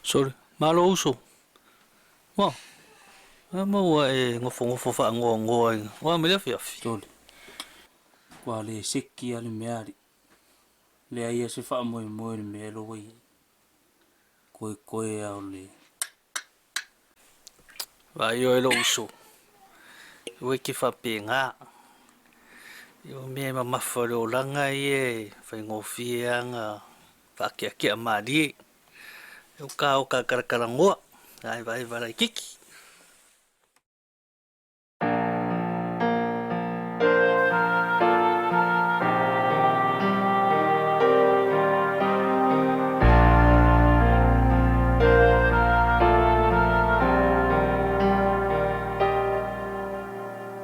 Sorry, malo uso. Wow. Ama wa ngofo fa ngo wa me le fiafi. Tole. Kwa le seki ale meari. Le ai se fa mo me lo wai. Koe au le. Wa yo lo uso. We ki fa pinga. Yo me ma folo langa ye fa ngofianga fa kia mari. Yo ka o ka karakarangua. Ai vai kiki.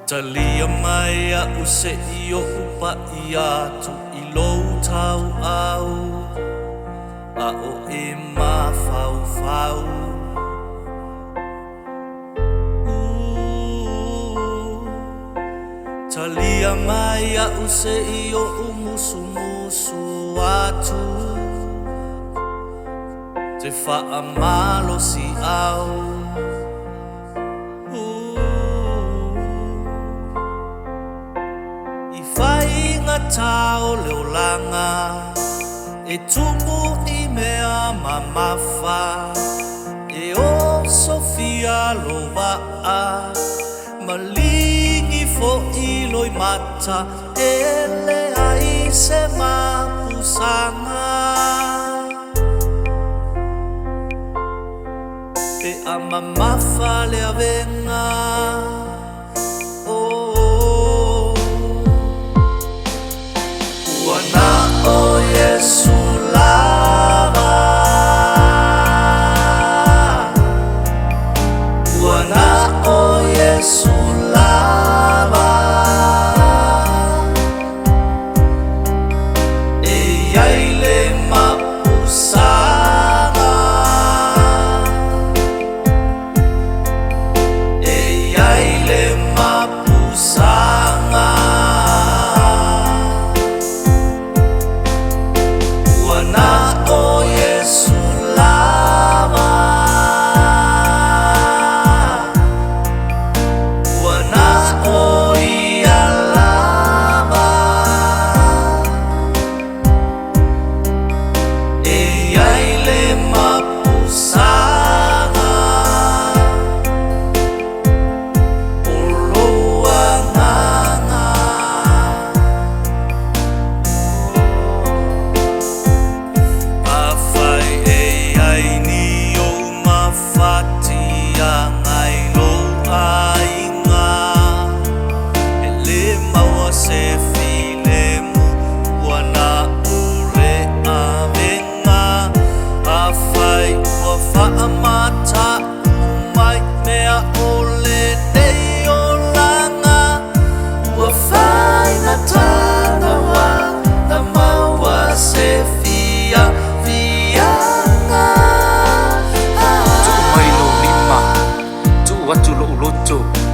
Talia mai a use I o upa I atu I lou tau au A o e ma fau Talia mai a use I o umusu atu Te wha malo si au Tau leo langa E tumu I mea mamafa E o Sofia loa Malingi fo I loi mata E le ai se mapusanga E a mamafa le avenga O Yesu lava Wana o Yesu lava E yaile mapusanga E yaile mapusanga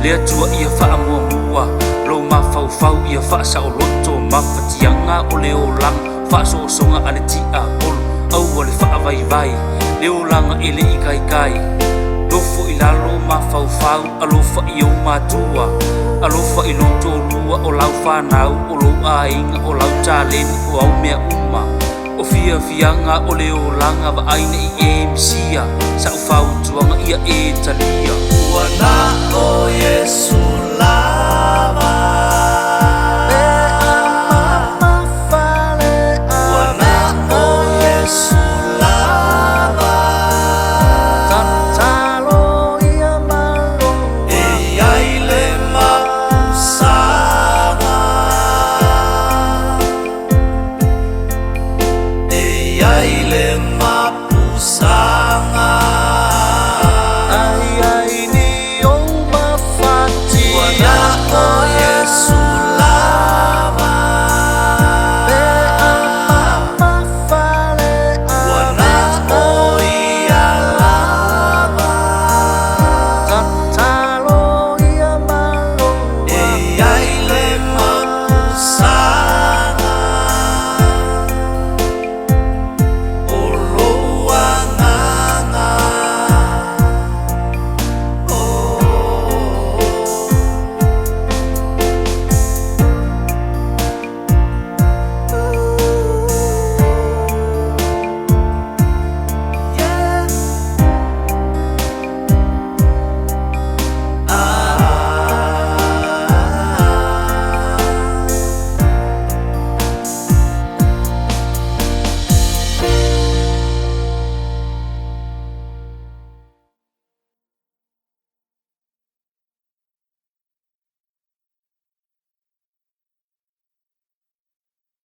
Lea tua ia wha mua Lo ma fau ia wha sa o loto Ma whatianga o leo lang Wha so songa ane ti a olu Au ale wha vai Leo langa ele I kai Lofo I lalo ma fau Alofa I o matua Alofa I loto lua o lau whanau O lo ainga o lau taleni o au mea uma O fianga o leo langa wa aina I msia Sa u fau tuanga ia e talia Wana o Yesu la